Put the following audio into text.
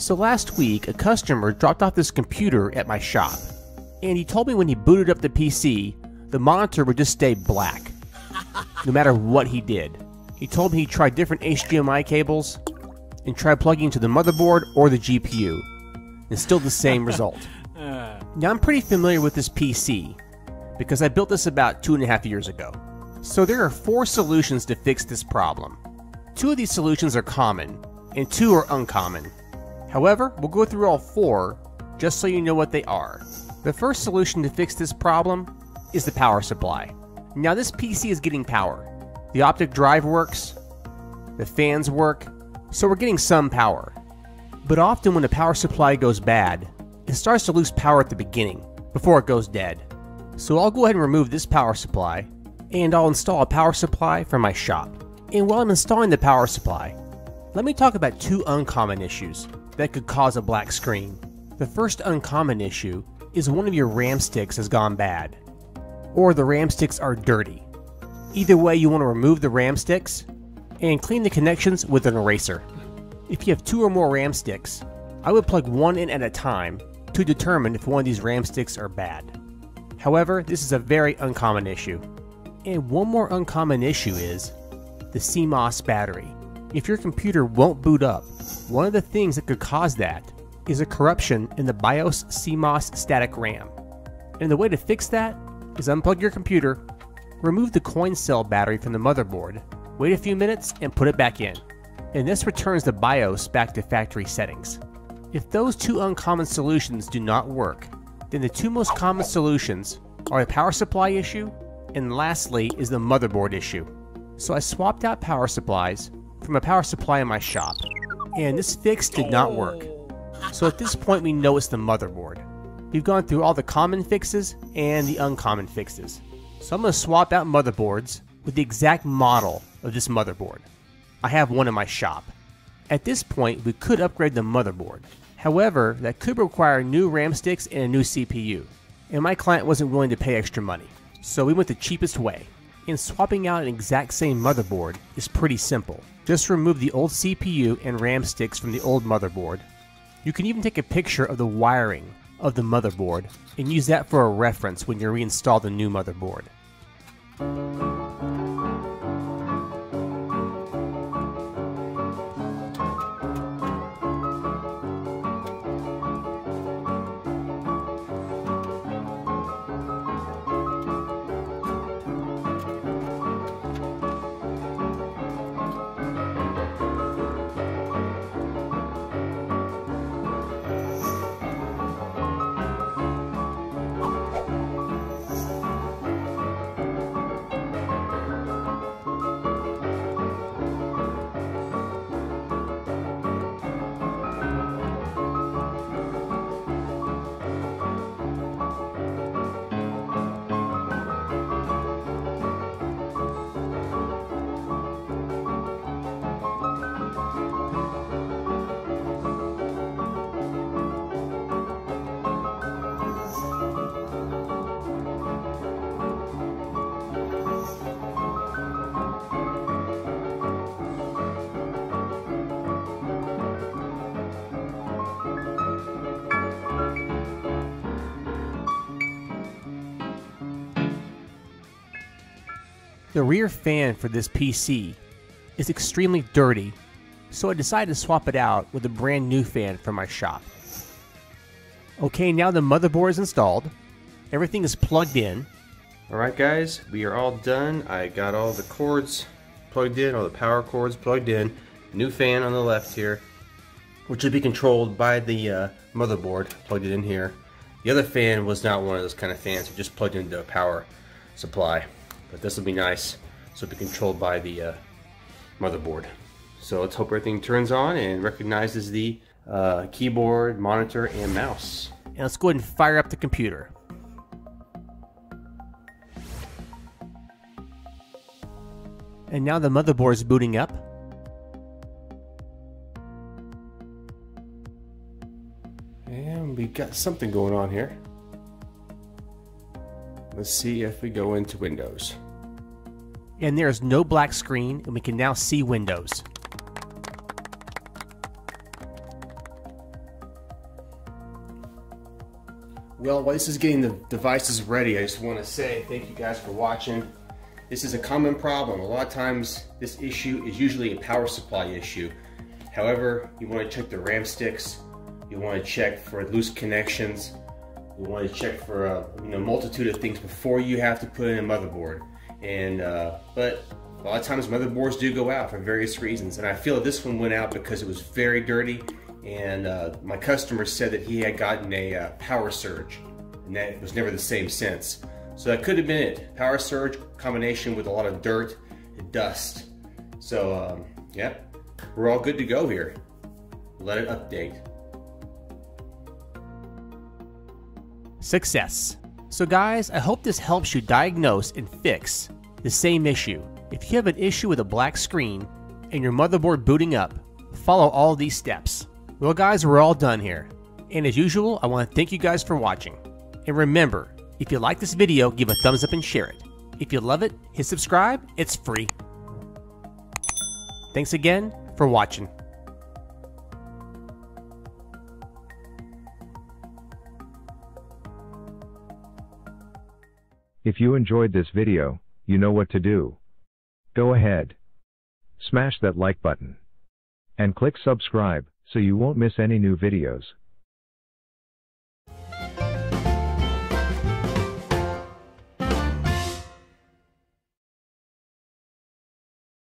So last week, a customer dropped off this computer at my shop, and he told me when he booted up the PC, the monitor would just stay black, no matter what he did. He told me he tried different HDMI cables, and tried plugging into the motherboard or the GPU, and still the same result. Now I'm pretty familiar with this PC, because I built this about 2.5 years ago. So there are 4 solutions to fix this problem. 2 of these solutions are common, and 2 are uncommon. However, we'll go through all 4, just so you know what they are. The first solution to fix this problem is the power supply. Now this PC is getting power. The optic drive works, the fans work, so we're getting some power. But often when the power supply goes bad, it starts to lose power at the beginning, before it goes dead. So I'll go ahead and remove this power supply, and I'll install a power supply from my shop. And while I'm installing the power supply, let me talk about 2 uncommon issues that could cause a black screen. The first uncommon issue is one of your RAM sticks has gone bad, or the RAM sticks are dirty. Either way, you want to remove the RAM sticks and clean the connections with an eraser. If you have 2 or more RAM sticks, I would plug one in at a time to determine if one of these RAM sticks are bad. However, this is a very uncommon issue. And one more uncommon issue is the CMOS battery. If your computer won't boot up, one of the things that could cause that is a corruption in the BIOS CMOS static RAM. And the way to fix that is unplug your computer, remove the coin cell battery from the motherboard, wait a few minutes and put it back in. And this returns the BIOS back to factory settings. If those 2 uncommon solutions do not work, then the 2 most common solutions are a power supply issue, and lastly is the motherboard issue. So I swapped out power supplies from a power supply in my shop, and this fix did not work. So at this point we know it's the motherboard. We've gone through all the common fixes and the uncommon fixes. So I'm going to swap out motherboards with the exact model of this motherboard. I have one in my shop. At this point we could upgrade the motherboard. However, that could require new RAM sticks and a new CPU, and my client wasn't willing to pay extra money. So we went the cheapest way. And swapping out an exact same motherboard is pretty simple. Just remove the old CPU and RAM sticks from the old motherboard. You can even take a picture of the wiring of the motherboard and use that for a reference when you reinstall the new motherboard. The rear fan for this PC is extremely dirty, so I decided to swap it out with a brand new fan from my shop. Okay, now the motherboard is installed, everything is plugged in. Alright guys, we are all done. I got all the cords plugged in, all the power cords plugged in. New fan on the left here, which will be controlled by the motherboard, plugged it in here. The other fan was not one of those kind of fans, it just plugged into a power supply. But this will be nice, so it'll be controlled by the motherboard. So let's hope everything turns on and recognizes the keyboard, monitor, and mouse. And let's go ahead and fire up the computer. And now the motherboard is booting up. And we got something going on here. Let's see if we go into Windows. And there's no black screen, and we can now see Windows. Well, while this is getting the devices ready, I just want to say thank you guys for watching. This is a common problem. A lot of times this issue is usually a power supply issue. However, you want to check the RAM sticks, you want to check for loose connections, you want to check for a multitude of things before you have to put in a motherboard. And but a lot of times motherboards do go out for various reasons, and I feel that this one went out because it was very dirty, and my customer said that he had gotten a power surge, and that was never the same since. So that could have been it. Power surge combination with a lot of dirt and dust. So yeah, we're all good to go here. Let it update. Success. So guys, I hope this helps you diagnose and fix the same issue. If you have an issue with a black screen and your motherboard booting up, follow all these steps. Well guys, we're all done here. And as usual, I want to thank you guys for watching. And remember, if you like this video, give a thumbs up and share it. If you love it, hit subscribe, it's free. Thanks again for watching. If you enjoyed this video, you know what to do. Go ahead. Smash that like button. And click subscribe, so you won't miss any new videos.